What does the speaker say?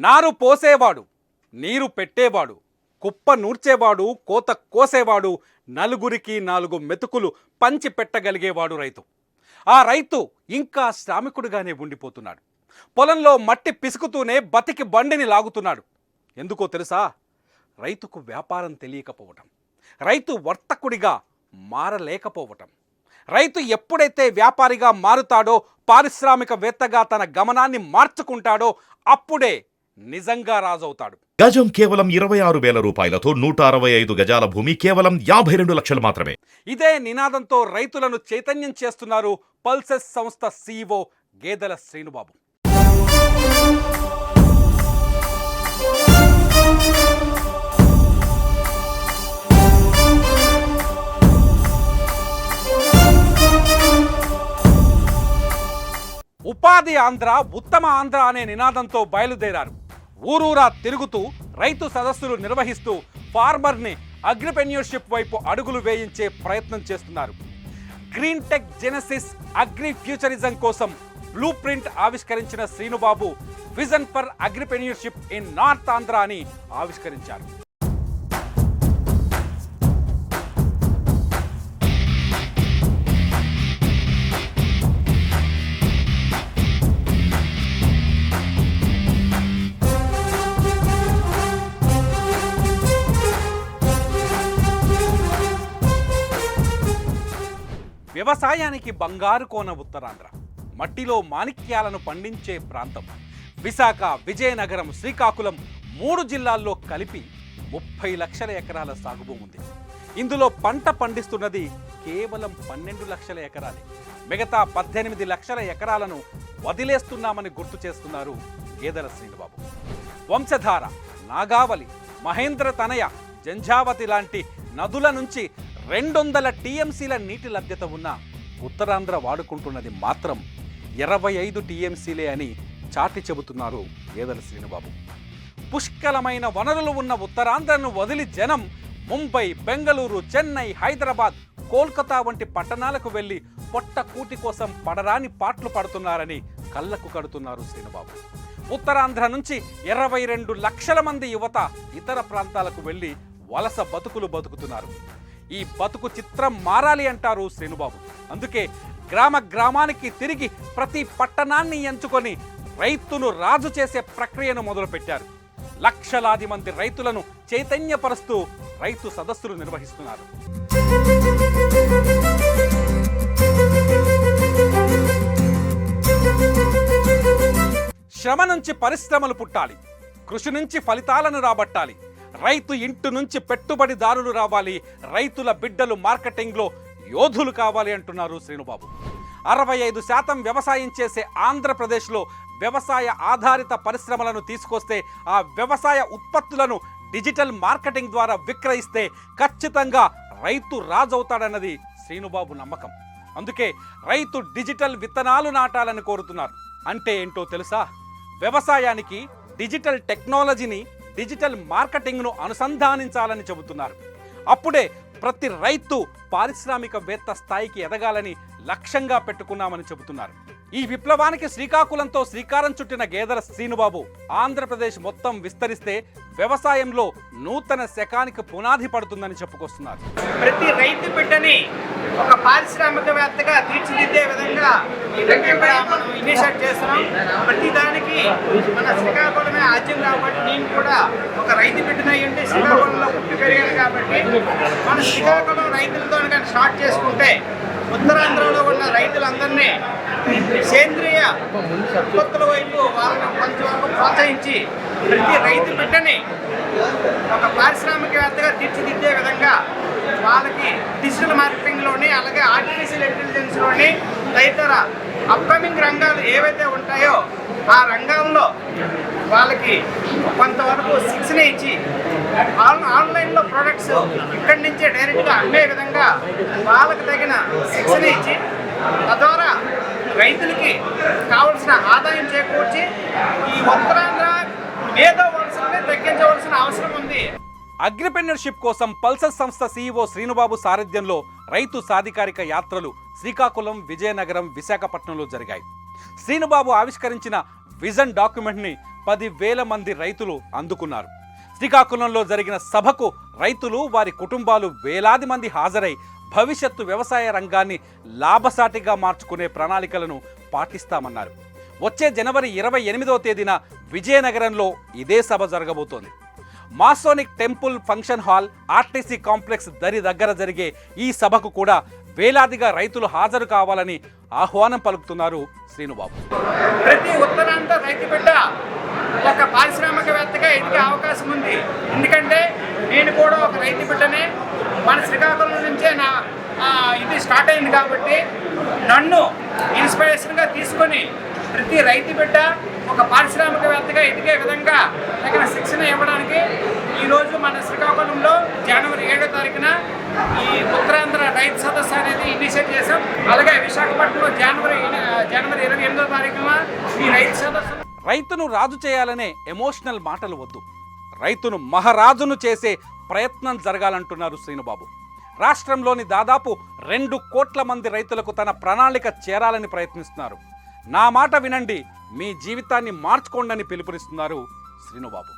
నారు పోసేవాడు, నీరు పెట్టేవాడు, కుప్ప నూర్చేవాడు, కోత కోసేవాడు, నలుగురికి నాలుగు మెతుకులు పంచి పెట్టగలిగేవాడు రైతు. ఆ రైతు ఇంకా శ్రామికుడిగానే ఉండిపోతున్నాడు. పొలంలో మట్టి పిసుకుతూనే బతికి బండిని లాగుతున్నాడు. ఎందుకో తెలుసా? రైతుకు వ్యాపారం తెలియకపోవటం, రైతు వర్తకుడిగా మారలేకపోవటం. రైతు ఎప్పుడైతే వ్యాపారిగా మారుతాడో, పారిశ్రామికవేత్తగా తన గమనాన్ని మార్చుకుంటాడో అప్పుడే నిజంగా రాజవుతాడు. గజం కేవలం 26,000 రూపాయలతో 165 గజాల భూమి కేవలం 52 లక్షలు మాత్రమే. ఇదే నినాదంతో రైతులను చైతన్యం చేస్తున్నారు పల్సెస్ సంస్థ CEO గేదెల శ్రీనుబాబు. ఉపాధి ఆంధ్ర, ఉత్తమ ఆంధ్ర అనే నినాదంతో బయలుదేరారు. ఊరూరా తిరుగుతూ రైతు సదస్సులు నిర్వహిస్తూ ఫార్మర్ని అగ్రిప్రెన్యూర్షిప్ వైపు అడుగులు వేయించే ప్రయత్నం చేస్తున్నారు. Green tech genesis agri futurism కోసం బ్లూ ప్రింట్ ఆవిష్కరించిన Srinubabu vision for agripreneurship in north Andhra అని ఆవిష్కరించారు. వ్యవసాయానికి బంగారు కోన ఉత్తరాంధ్ర, మట్టిలో మాణిక్యాలను పండించే ప్రాంతం. విశాఖ, విజయనగరం, శ్రీకాకుళం 3 జిల్లాల్లో కలిపి 30 లక్షల ఎకరాల సాగుభూమి ఉంది. ఇందులో పంట పండిస్తున్నది కేవలం 12 లక్షల ఎకరాలే. మిగతా 18 లక్షల ఎకరాలను వదిలేస్తున్నామని గుర్తు చేస్తున్నారు గేదెల శ్రీనుబాబు. వంశధార, నాగావళి, మహేంద్ర తనయ, జంఝావతి లాంటి నదుల నుంచి 200 టీఎంసీల నీటి లభ్యత ఉన్న ఉత్తరాంధ్ర వాడుకుంటున్నది మాత్రం 25 టీఎంసీలే అని చాటి చెబుతున్నారు గేదెల శ్రీనుబాబు. పుష్కలమైన వనరులు ఉన్న ఉత్తరాంధ్రను వదిలి జనం ముంబై, బెంగళూరు, చెన్నై, హైదరాబాద్, కోల్కతా వంటి పట్టణాలకు వెళ్ళి పొట్ట కూటి కోసం పడరాని పాట్లు పడుతున్నారని కళ్ళకు కడుతున్నారు శ్రీనుబాబు. ఉత్తరాంధ్ర నుంచి 22 లక్షల మంది యువత ఇతర ప్రాంతాలకు వెళ్ళి వలస బతుకులు బతుకుతున్నారు. ఈ బతుకు చిత్రం మారాలి అంటారు శ్రీనుబాబు. అందుకే గ్రామ గ్రామానికి తిరిగి ప్రతి పట్టణాన్ని ఎంచుకొని రైతును రాజు చేసే ప్రక్రియను మొదలుపెట్టారు. లక్షలాది మంది రైతులను చైతన్యపరుస్తూ రైతు సదస్సులు నిర్వహిస్తున్నారు. శ్రమ నుంచి పరిశ్రమలు పుట్టాలి, కృషి నుంచి ఫలితాలను రాబట్టాలి, రైతు ఇంటి నుంచి పెట్టుబడిదారులు రావాలి, రైతుల బిడ్డలు మార్కెటింగ్లో యోధులు కావాలి అంటున్నారు శ్రీనుబాబు. 65% వ్యవసాయం చేసే ఆంధ్రప్రదేశ్లో వ్యవసాయ ఆధారిత పరిశ్రమలను తీసుకొస్తే, ఆ వ్యవసాయ ఉత్పత్తులను డిజిటల్ మార్కెటింగ్ ద్వారా విక్రయిస్తే ఖచ్చితంగా రైతు రాజవుతాడన్నది శ్రీనుబాబు నమ్మకం. అందుకే రైతు డిజిటల్ విత్తనాలు నాటాలని కోరుతున్నారు. అంటే ఏంటో తెలుసా? వ్యవసాయానికి డిజిటల్ టెక్నాలజీని, డిజిటల్ మార్కెటింగ్ను అనుసంధానించాలని చెబుతున్నారు. అప్పుడే ప్రతి రైతు పారిశ్రామికవేత్త స్థాయికి ఎదగాలని లక్ష్యంగా పెట్టుకున్నామని చెబుతున్నారు. ఈ విప్లవానికి శ్రీకాకుళంతో శ్రీకారం చుట్టిన గేదెల శ్రీనుబాబు ఆంధ్రప్రదేశ్ మొత్తం విస్తరిస్తే వ్యవసాయంలో నూతన శకానికి పునాది పడుతుందని చెప్పుకొస్తున్నారు. ప్రతి రైతు బిడ్డని ఒక పారిశ్రామికవేత్తగా తీర్చిదిద్దే విధంగా మనం ఇనిషియేట్ చేస్తున్నాం. ప్రతి దానికి మన శ్రీకాకుళమే ఆద్యం కాబట్టి నేను కూడా ఒక రైతు బిడ్డనై ఉండి శ్రీకాకుళంలో పుట్టి పెరిగాను కాబట్టి మన శ్రీకాకుళం రైతులతో కానీ స్టార్ట్ చేసుకుంటే ఉత్తరాంధ్రలో ఉన్న రైతులందరినీ సేంద్రియ ఉత్పత్తుల వైపు వాళ్ళని కొంచెంవరకు ప్రోత్సహించి ప్రతి రైతు బిడ్డని ఒక పారిశ్రామికవేత్తగా తీర్చిదిద్దే విధంగా వాళ్ళకి డిజిటల్ మార్కెటింగ్లోని, అలాగే ఆర్టిఫిషియల్ ఇంటెలిజెన్స్లోని తదితర అప్కమింగ్ రంగాలు ఏవైతే ఉంటాయో ఆ రంగాల్లో వాళ్ళకి కొంతవరకు శిక్షణ ఇచ్చి ఆన్లైన్లో ప్రొడక్ట్స్ ఇక్కడి నుంచే డైరెక్ట్గా అమ్మే విధంగా వాళ్ళకి తగిన శిక్షణ ఇచ్చి తద్వారా రైతులకి కావలసిన ఆదాయం చేకూర్చి ఈ ఉత్తరాంధ్ర మేధో వలసల్ని తగ్గించవలసిన అవసరం ఉంది. అగ్రిప్రెన్యూర్షిప్ కోసం పల్సెస్ సంస్థ CEO శ్రీనుబాబు సారథ్యంలో రైతు సాధికారిక యాత్రలు శ్రీకాకుళం, విజయనగరం, విశాఖపట్నంలో జరిగాయి. శ్రీనుబాబు ఆవిష్కరించిన విజన్ డాక్యుమెంట్ని 10,000 మంది రైతులు అందుకున్నారు. శ్రీకాకుళంలో జరిగిన సభకు రైతులు, వారి కుటుంబాలు వేలాది మంది హాజరై భవిష్యత్తు వ్యవసాయ రంగాన్ని లాభసాటిగా మార్చుకునే ప్రణాళికలను పాటిస్తామన్నారు. వచ్చే జనవరి 28వ తేదీన విజయనగరంలో ఇదే సభ జరగబోతోంది. Masonic temple function hall, RTC complex దరి దగ్గర జరిగే ఈ సభకు కూడా వేలాదిగా రైతులు హాజరు కావాలని ఆహ్వానం పలుకుతున్నారు శ్రీనుబాబు. ప్రతి ఉత్తరాంధ్ర రైతు బిడ్డ ఒక పారిశ్రామికవేత్తగా ఎదిగే అవకాశం ఉంది. ఎందుకంటే నేను కూడా ఒక రైతు బిడ్డనే. మన శ్రీకాకుళం నుంచే ఇది స్టార్ట్ అయింది కాబట్టి నన్ను ఇన్స్పిరేషన్గా తీసుకొని ప్రతి రైతు బిడ్డ ఒక పారిశ్రామికవేత్తగా ఎదిగే విధంగా తగిన శిక్షణ ఇవ్వడానికి ఈరోజు మన శ్రీకాకుళంలో జనవరి 7వ తారీఖున ఈ ఉత్తరాంధ్ర రైతు సదస్సు అనేది ఇనిషియేట్ చేశాం. అలాగే విశాఖపట్నంలో జనవరి 28వ తారీఖున ఈ రైతు సదస్సు. రైతును రాజు చేయాలనే ఎమోషనల్ మాటలు వద్దు, రైతును మహారాజును చేసే ప్రయత్నం జరగాలంటున్నారు శ్రీనుబాబు. రాష్ట్రంలోని దాదాపు 2 కోట్ల మంది రైతులకు తన ప్రణాళిక చేరాలని ప్రయత్నిస్తున్నారు. నా మాట వినండి, మీ జీవితాన్ని మార్చుకోండి అని పిలుపునిస్తున్నారు శ్రీనుబాబు.